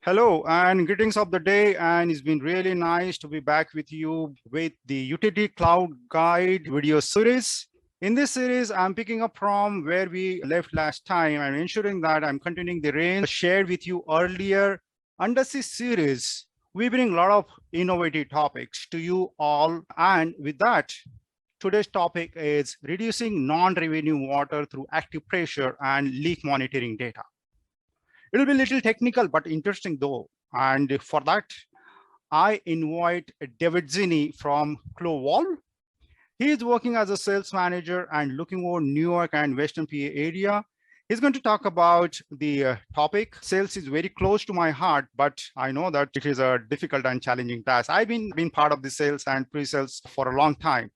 Hello and greetings of the day, and it's been really nice to be back with you with the Utility Cloud Guide video series. In this series, I'm picking up from where we left last time and ensuring that I'm continuing the range shared with you earlier. Under this series, we bring a lot of innovative topics to you all, and with that, today's topic is reducing non-revenue water through active pressure and leak monitoring data. It'll be a little technical, but interesting though. And for that, I invite David Zinni from Clow. He is working as a sales manager and looking over New York and Western PA area. He's going to talk about the topic. Sales is very close to my heart, but I know that it is a difficult and challenging task. I've been part of the sales and pre-sales for a long time.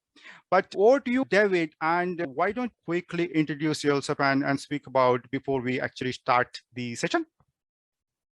But over to you, David, and why don't you quickly introduce yourself and speak about before we actually start the session?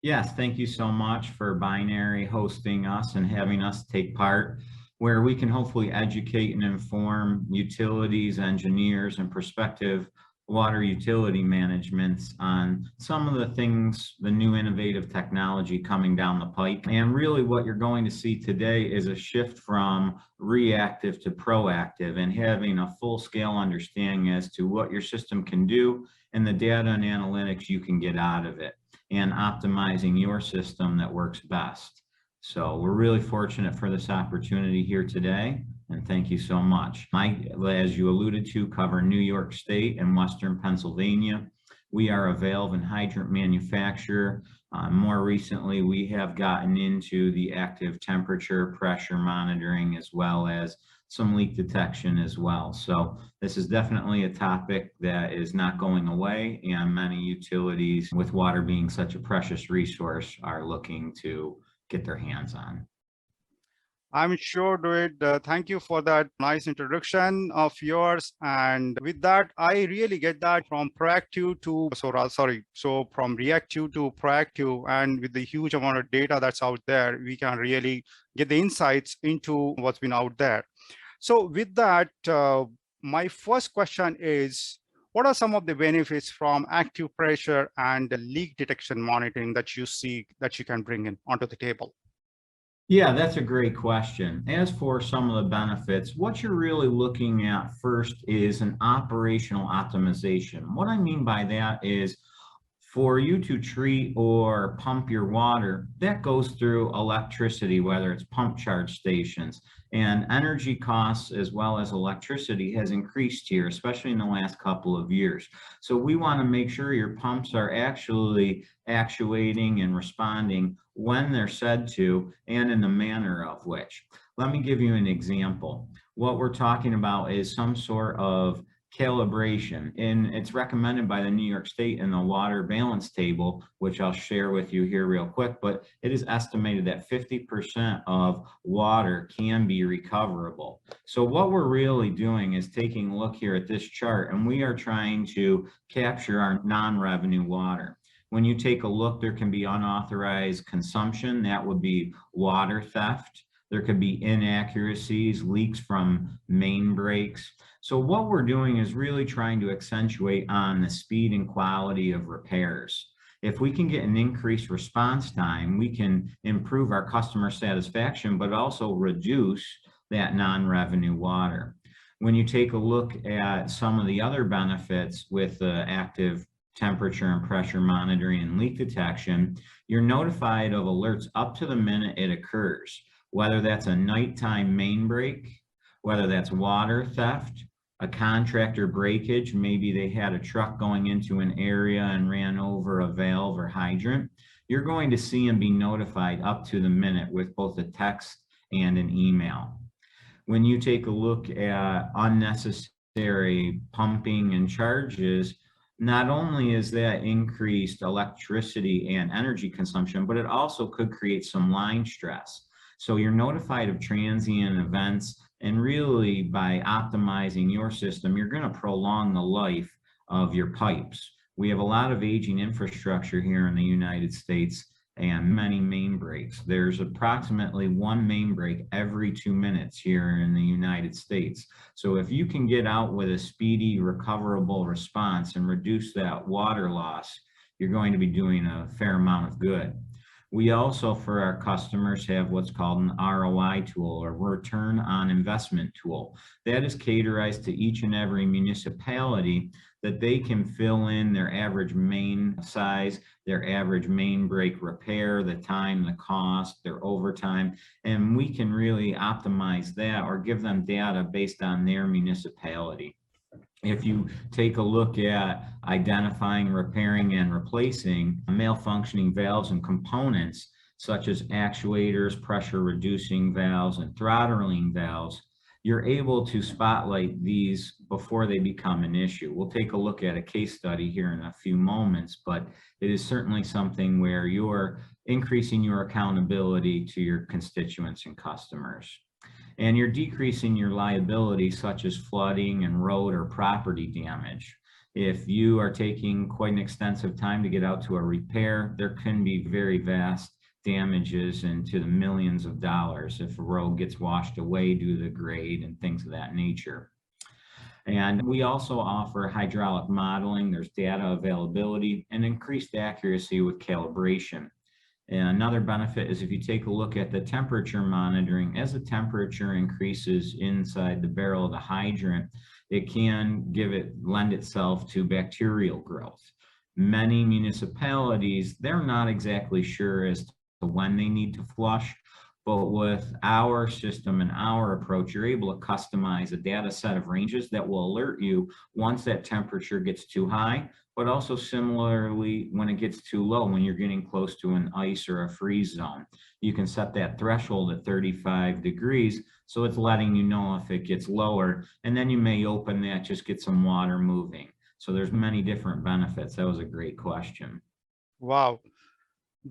Yes, thank you so much for Bynry hosting us and having us take part, where we can hopefully educate and inform utilities, engineers, and prospective water utility managements on some of the things, the new innovative technology coming down the pipe. And really what you're going to see today is a shift from reactive to proactive and having a full-scale understanding as to what your system can do and the data and analytics you can get out of it, and optimizing your system that works best. So we're really fortunate for this opportunity here today, and thank you so much. As you alluded to, cover New York State and Western Pennsylvania. We are a valve and hydrant manufacturer. More recently, we have gotten into the active temperature pressure monitoring as well as some leak detection as well. So this is definitely a topic that is not going away, and many utilities, with water being such a precious resource, are looking to get their hands on. I'm sure, David. Thank you for that nice introduction of yours. And with that, I really get that from proactive to, so from reactive to proactive, and with the huge amount of data that's out there, we can really get the insights into what's been out there. So with that, my first question is, what are some of the benefits from active pressure and the leak detection monitoring that you see that you can bring in onto the table? Yeah, that's a great question. As for some of the benefits, what you're really looking at first is an operational optimization. What I mean by that is, for you to treat or pump your water, that goes through electricity, whether it's pump charge stations, and energy costs as well as electricity has increased here, especially in the last couple of years. So we want to make sure your pumps are actually actuating and responding when they're said to and in the manner of which. Let me give you an example. What we're talking about is some sort of calibration, and it's recommended by the New York State in the water balance table, which I'll share with you here real quick, but it is estimated that 50% of water can be recoverable. So what we're really doing is taking a look here at this chart, and we are trying to capture our non-revenue water. When you take a look, there can be unauthorized consumption, that would be water theft. There could be inaccuracies, leaks from main breaks. So what we're doing is really trying to accentuate on the speed and quality of repairs. If we can get an increased response time, we can improve our customer satisfaction, but also reduce that non-revenue water. When you take a look at some of the other benefits with the active temperature and pressure monitoring and leak detection, you're notified of alerts up to the minute it occurs, whether that's a nighttime main break, whether that's water theft, a contractor breakage, maybe they had a truck going into an area and ran over a valve or hydrant. You're going to see and be notified up to the minute with both a text and an email. When you take a look at unnecessary pumping and charges, not only is that increased electricity and energy consumption, but it also could create some line stress. So you're notified of transient events, and really by optimizing your system, you're going to prolong the life of your pipes. We have a lot of aging infrastructure here in the United States and many main breaks. There's approximately one main break every 2 minutes here in the United States. So if you can get out with a speedy, recoverable response and reduce that water loss, you're going to be doing a fair amount of good. We also, for our customers, have what's called an ROI tool, or return on investment tool. That is caterized to each and every municipality, that they can fill in their average main size, their average main break repair, the time, the cost, their overtime, and we can really optimize that or give them data based on their municipality. If you take a look at identifying, repairing, and replacing malfunctioning valves and components, such as actuators, pressure reducing valves, and throttling valves, you're able to spotlight these before they become an issue. We'll take a look at a case study here in a few moments, but it is certainly something where you're increasing your accountability to your constituents and customers. And you're decreasing your liability, such as flooding and road or property damage. If you are taking quite an extensive time to get out to a repair, there can be very vast damages into the millions of dollars if a road gets washed away due to the grade and things of that nature. And we also offer hydraulic modeling. There's data availability and increased accuracy with calibration. And another benefit is if you take a look at the temperature monitoring, as the temperature increases inside the barrel of the hydrant, it can lend itself to bacterial growth. Many municipalities, they're not exactly sure as to when they need to flush, but with our system and our approach, you're able to customize a data set of ranges that will alert you once that temperature gets too high, but also similarly when it gets too low, when you're getting close to an ice or a freeze zone. You can set that threshold at 35 degrees, so it's letting you know if it gets lower, and then you may open that, just get some water moving. So there's many different benefits. That was a great question. Wow.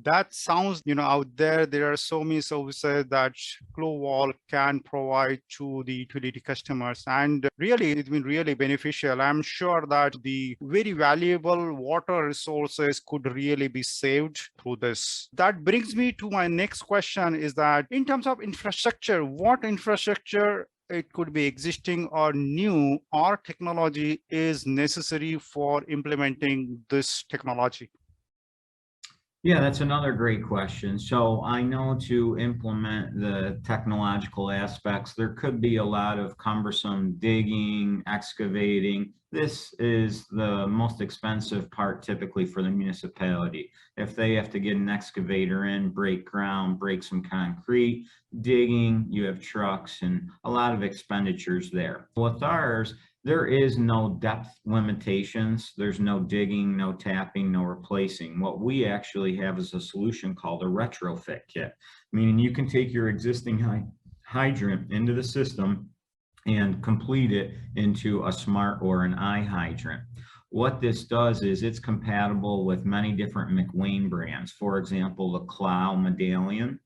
That sounds, out there. There are so many services that Clow can provide to the utility customers. And really, it's been really beneficial. I'm sure that the very valuable water resources could really be saved through this. That brings me to my next question is that in terms of infrastructure, what infrastructure it could be existing or new or technology is necessary for implementing this technology? Yeah, that's another great question. So I know to implement the technological aspects, there could be a lot of cumbersome digging, excavating. This is the most expensive part typically for the municipality. If they have to get an excavator in, break ground, break some concrete, digging, you have trucks and a lot of expenditures there. With ours, there is no depth limitations. There's no digging, no tapping, no replacing. What we actually have is a solution called a retrofit kit, meaning you can take your existing hydrant into the system and complete it into a smart or an eye hydrant. What this does is it's compatible with many different McWane brands. For example, the Clow medallion.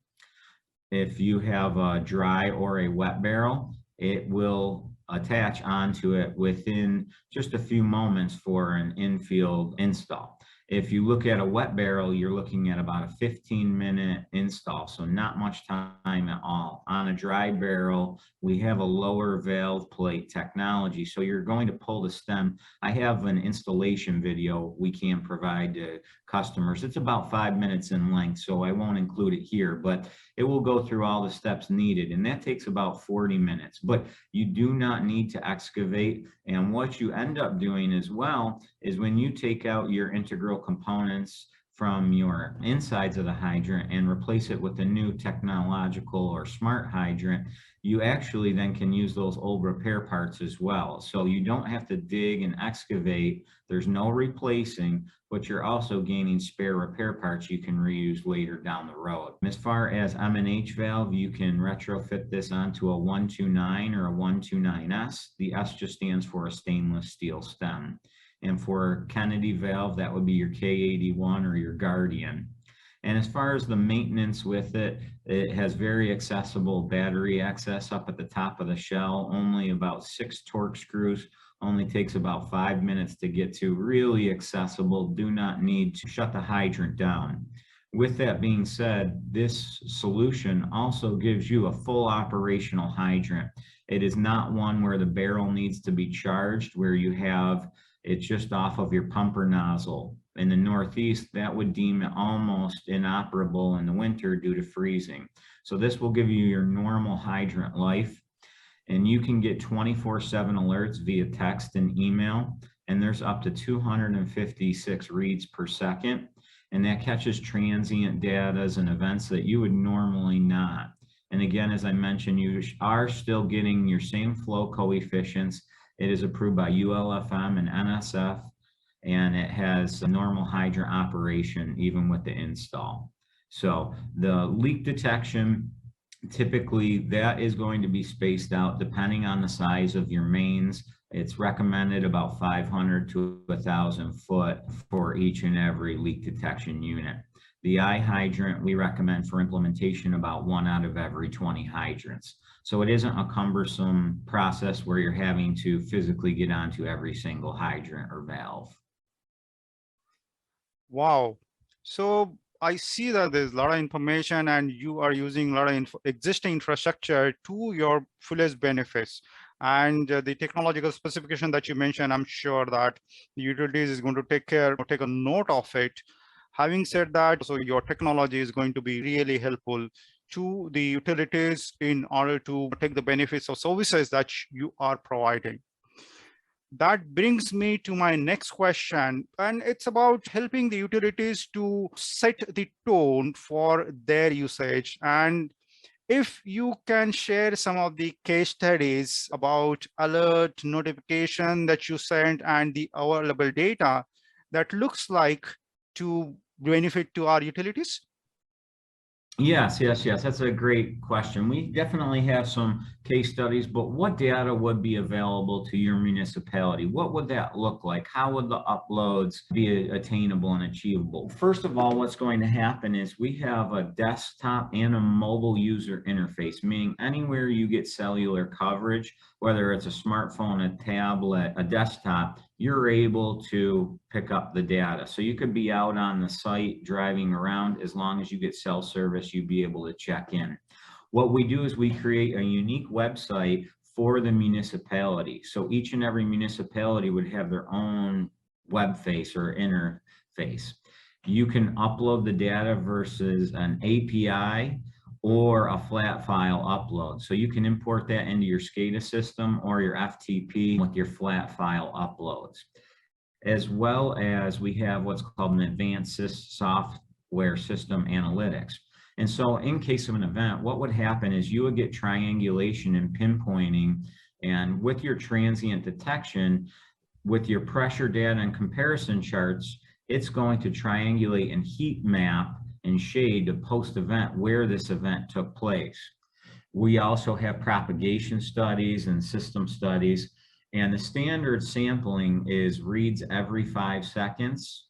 If you have a dry or a wet barrel, it will attach onto it within just a few moments for an in-field install. If you look at a wet barrel, you're looking at about a 15-minute install, so not much time at all. On a dry barrel, we have a lower valve plate technology, so you're going to pull the stem. I have an installation video we can provide to customers. It's about 5 minutes in length, so I won't include it here, but it will go through all the steps needed, and that takes about 40 minutes. But you do not need to excavate, and what you end up doing as well is when you take out your integral components from your insides of the hydrant and replace it with a new technological or smart hydrant, you actually then can use those old repair parts as well. So you don't have to dig and excavate. There's no replacing, but you're also gaining spare repair parts you can reuse later down the road. As far as M&H valve, you can retrofit this onto a 129 or a 129S. The S just stands for a stainless steel stem. And for Kennedy valve, that would be your K81 or your Guardian. And as far as the maintenance with it, it has very accessible battery access up at the top of the shell, only about 6 torque screws, only takes about 5 minutes to get to, really accessible, do not need to shut the hydrant down. With that being said, this solution also gives you a full operational hydrant. It is not one where the barrel needs to be charged, where you have it's just off of your pumper nozzle. in the Northeast, that would deem it almost inoperable in the winter due to freezing. So this will give you your normal hydrant life, and you can get 24/7 alerts via text and email, and there's up to 256 reads per second, and that catches transient data and events that you would normally not. And again, as I mentioned, you are still getting your same flow coefficients. It is approved by ULFM and NSF, and it has a normal hydrant operation even with the install. So the leak detection, typically that is going to be spaced out depending on the size of your mains. It's recommended about 500 to 1,000 foot for each and every leak detection unit. The eye hydrant, we recommend for implementation about 1 out of every 20 hydrants. So it isn't a cumbersome process where you're having to physically get onto every single hydrant or valve. Wow. So I see that there's a lot of information and you are using a lot of existing infrastructure to your fullest benefits. And the technological specification that you mentioned, I'm sure that the utilities is going to take a note of it. Having said that, so your technology is going to be really helpful to the utilities in order to take the benefits of services that you are providing. That brings me to my next question, and it's about helping the utilities to set the tone for their usage. And if you can share some of the case studies about alert notification that you sent and the available data that looks like to benefit to our utilities? Yes. That's a great question. We definitely have some case studies, but what data would be available to your municipality? What would that look like? How would the uploads be attainable and achievable? First of all, what's going to happen is we have a desktop and a mobile user interface, meaning anywhere you get cellular coverage, whether it's a smartphone, a tablet, a desktop, you're able to pick up the data. So you could be out on the site driving around. As long as you get cell service, you'd be able to check in. What we do is we create a unique website for the municipality. So each and every municipality would have their own web face or interface. You can upload the data versus an API or a flat file upload. So you can import that into your SCADA system or your FTP with your flat file uploads. As well as we have what's called an advanced software system analytics. And so in case of an event, what would happen is you would get triangulation and pinpointing, and with your transient detection, with your pressure data and comparison charts, it's going to triangulate and heat map and shade to post-event where this event took place. We also have propagation studies and system studies, and the standard sampling is reads every 5 seconds,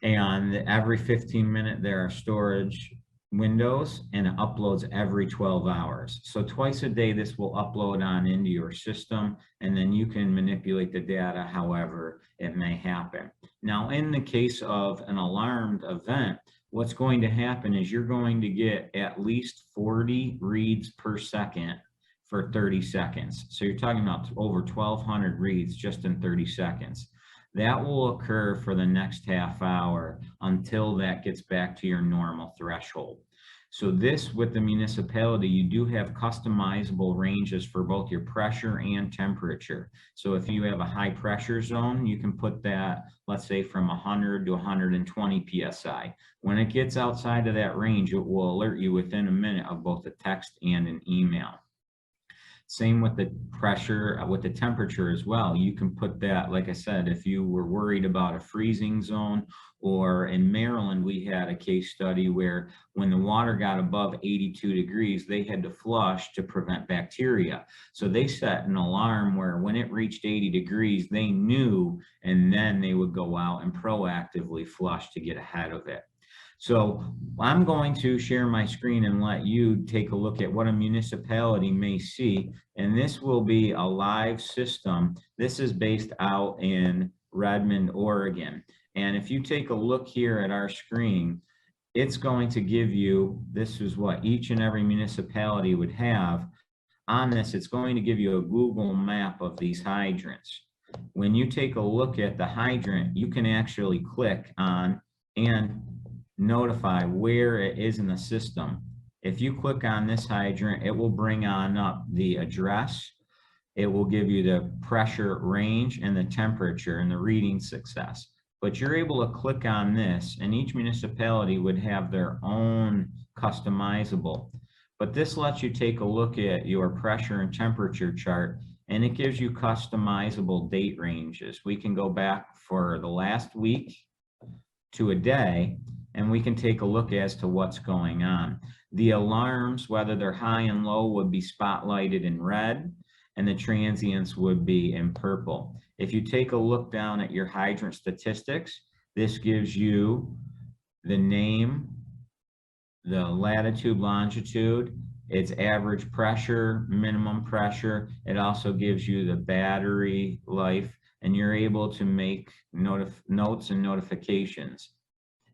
and every 15 minutes there are storage windows, and it uploads every 12 hours. So twice a day this will upload on into your system, and then you can manipulate the data however it may happen. Now in the case of an alarmed event, what's going to happen is you're going to get at least 40 reads per second for 30 seconds. So you're talking about over 1,200 reads just in 30 seconds. That will occur for the next half hour until that gets back to your normal threshold. So this, with the municipality, you do have customizable ranges for both your pressure and temperature. So if you have a high pressure zone, you can put that, let's say, from 100 to 120 PSI. When it gets outside of that range, it will alert you within a minute of both a text and an email. Same with the pressure, with the temperature as well. You can put that, like I said, if you were worried about a freezing zone, or in Maryland, we had a case study where when the water got above 82 degrees, they had to flush to prevent bacteria. So they set an alarm where when it reached 80 degrees, they knew, and then they would go out and proactively flush to get ahead of it. So I'm going to share my screen and let you take a look at what a municipality may see. And this will be a live system. This is based out in Redmond, Oregon. And if you take a look here at our screen, it's going to give you, this is what each and every municipality would have. On this, it's going to give you a Google map of these hydrants. when you take a look at the hydrant, you can actually click on and notify where it is in the system. If you click on this hydrant, it will bring on up the address. It will give you the pressure range and the temperature and the reading success. But you're able to click on this, and each municipality would have their own customizable. But this lets you take a look at your pressure and temperature chart, and it gives you customizable date ranges. We can go back for the last week to a day, and we can take a look as to what's going on. The alarms, whether they're high and low, would be spotlighted in red, and the transients would be in purple. If you take a look down at your hydrant statistics, this gives you the name, the latitude, longitude, its average pressure, minimum pressure. It also gives you the battery life, and you're able to make notes and notifications.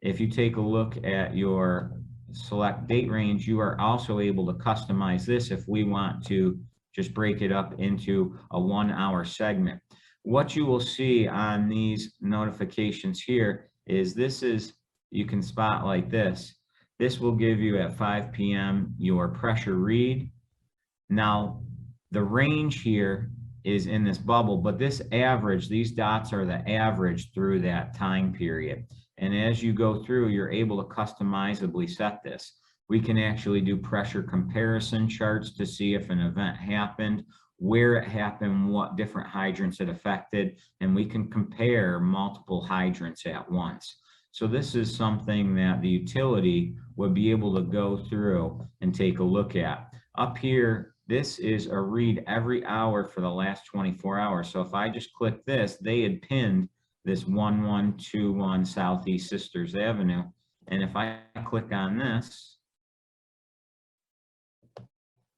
If you take a look at your select date range, you are also able to customize this if we want to just break it up into a 1 hour segment. What you will see on these notifications here is you can spotlight this. This will give you at 5 p.m. your pressure read. Now, the range here is in this bubble, but this average, these dots are the average through that time period. And as you go through, you're able to customizably set this. We can actually do pressure comparison charts to see if an event happened, where it happened, what different hydrants it affected, and we can compare multiple hydrants at once. So this is something that the utility would be able to go through and take a look at. Up here, this is a read every hour for the last 24 hours. So if I just click this, they had pinned this 1121 Southeast Sisters Avenue. And if I click on this,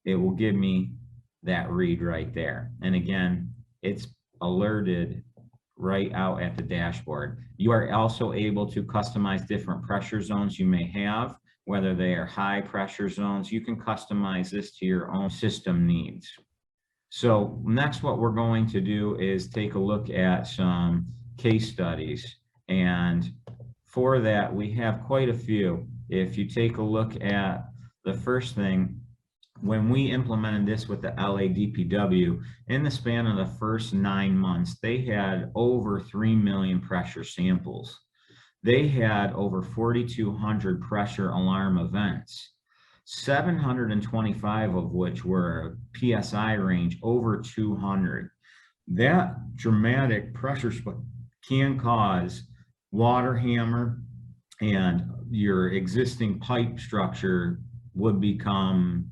it will give me that read right there. And again, it's alerted right out at the dashboard. You are also able to customize different pressure zones you may have, whether they are high pressure zones. You can customize this to your own system needs. So next, what we're going to do is take a look at some case studies. And for that, we have quite a few. If you take a look at the first thing, when we implemented this with the LADPW, in the span of the first 9 months, they had over 3 million pressure samples. They had over 4,200 pressure alarm events, 725 of which were PSI range over 200. That dramatic pressure spike can cause water hammer, and your existing pipe structure would become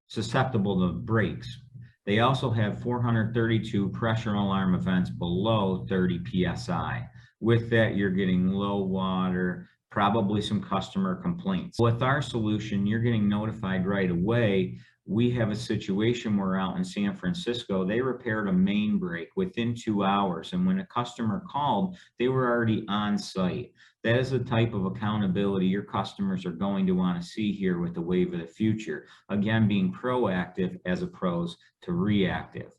susceptible to breaks. They also have 432 pressure alarm events below 30 PSI. With that, you're getting low water, probably some customer complaints. With our solution, you're getting notified right away. We have a situation where out in San Francisco, they repaired a main break within 2 hours. And when a customer called, they were already on site. That is the type of accountability your customers are going to want to see here with the wave of the future. Again, being proactive as opposed to reactive.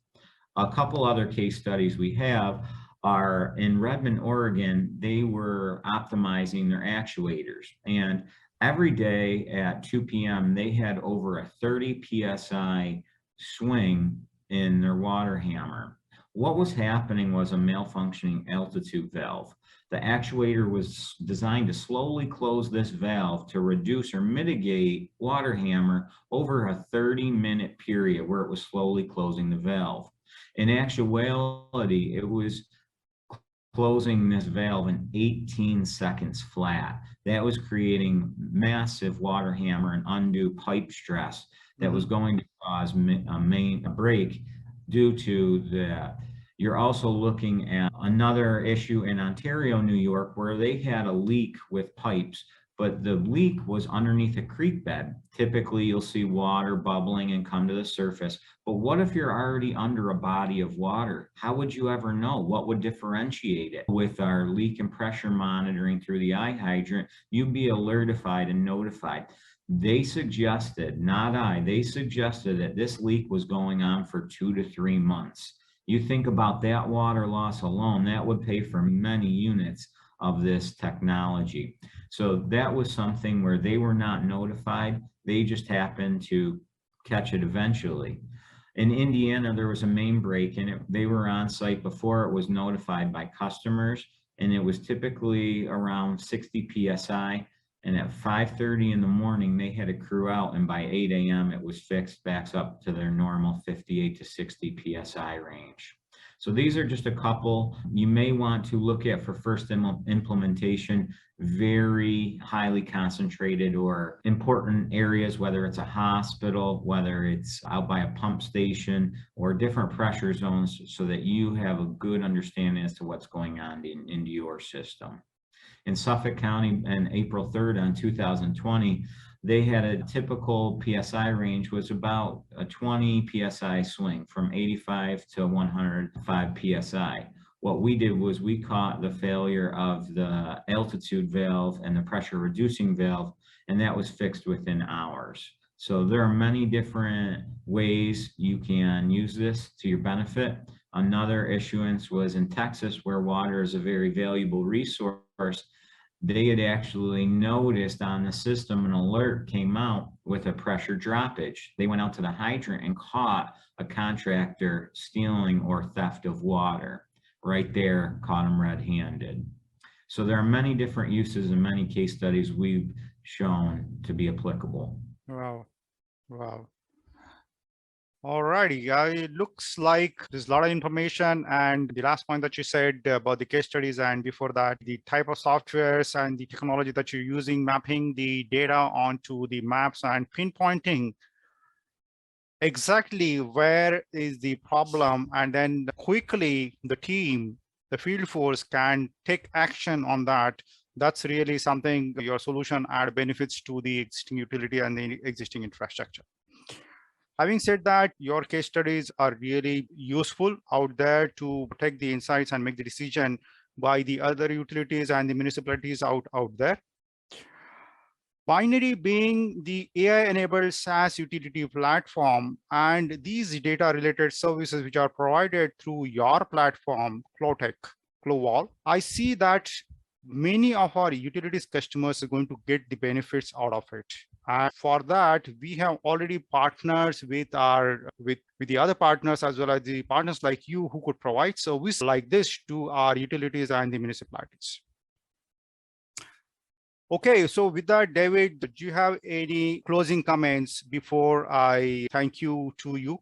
A couple other case studies we have are in Redmond, Oregon. They were optimizing their actuators, and every day at 2 p.m., they had over a 30 PSI swing in their water hammer. What was happening was a malfunctioning altitude valve. The actuator was designed to slowly close this valve to reduce or mitigate water hammer over a 30-minute period where it was slowly closing the valve. In actuality, it was closing this valve in 18 seconds flat. That was creating massive water hammer and undue pipe stress that was going to cause a break due to that. You're also looking at another issue in Ontario, New York, where they had a leak with pipes, but the leak was underneath a creek bed. Typically, you'll see water bubbling and come to the surface. But what if you're already under a body of water? How would you ever know? What would differentiate it? With our leak and pressure monitoring through the eye hydrant, you'd be alertified and notified. They suggested, not I, they suggested that this leak was going on for 2 to 3 months. You think about that water loss alone, that would pay for many units of this technology. So that was something where they were not notified. They just happened to catch it eventually. In Indiana, there was a main break, and they were on site before it was notified by customers, and it was typically around 60 PSI. And at 5:30 in the morning, they had a crew out, and by 8 a.m. it was fixed back up to their normal 58 to 60 PSI range. So these are just a couple you may want to look at for first implementation, very highly concentrated or important areas, whether it's a hospital, whether it's out by a pump station, or different pressure zones, so that you have a good understanding as to what's going on in your system. In Suffolk County on April 3rd on 2020, they had a typical PSI range was about a 20 PSI swing from 85 to 105 PSI. What we did was we caught the failure of the altitude valve and the pressure reducing valve, and that was fixed within hours. So there are many different ways you can use this to your benefit. Another issuance was in Texas, where water is a very valuable resource. They had actually noticed on the system an alert came out with a pressure droppage. They went out to the hydrant and caught a contractor stealing or theft of water. Right there, caught them red-handed. So there are many different uses and many case studies we've shown to be applicable. Wow. Wow. All righty. It looks like there's a lot of information. And the last point that you said about the case studies, and before that, the type of softwares and the technology that you're using, mapping the data onto the maps and pinpointing exactly where is the problem. And then quickly the team, the field force can take action on that. That's really something your solution add benefits to the existing utility and the existing infrastructure. Having said that, your case studies are really useful out there to take the insights and make the decision by the other utilities and the municipalities out there. Bynry being the AI-enabled SaaS utility platform, and these data-related services which are provided through your platform, Clow, I see that many of our utilities customers are going to get the benefits out of it. And for that, we have already partners with the other partners, as well as the partners like you, who could provide service like this to our utilities and the municipalities. Okay, so with that, David, do you have any closing comments before I thank you to you?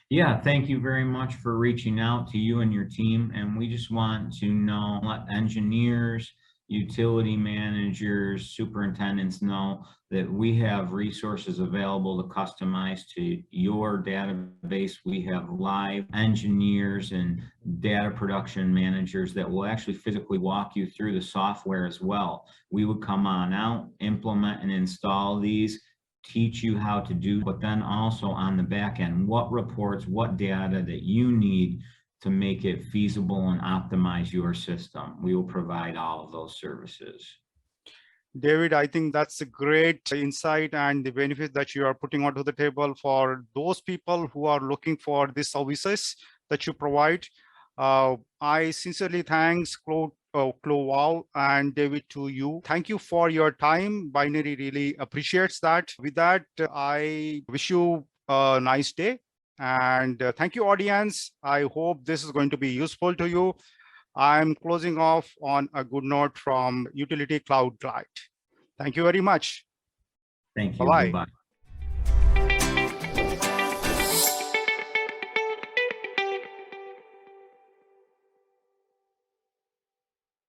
Yeah, thank you very much for reaching out to you and your team. And we just want to know, let engineers, utility managers, superintendents know that we have resources available to customize to your database. We have live engineers and data production managers that will actually physically walk you through the software as well. We would come on out, implement and install these, teach you how to do, but then also on the back end, what reports, what data that you need to make it feasible and optimize your system. We will provide all of those services. David, I think that's a great insight and the benefits that you are putting onto the table for those people who are looking for these services that you provide. I sincerely thanks Clow and David to you. Thank you for your time. Bynry really appreciates that. With that, I wish you a nice day. And thank you, audience. I hope this is going to be useful to you. I'm closing off on a good note from Utility Cloud Guide. Thank you very much. Thank you. Bye-bye. Bye-bye.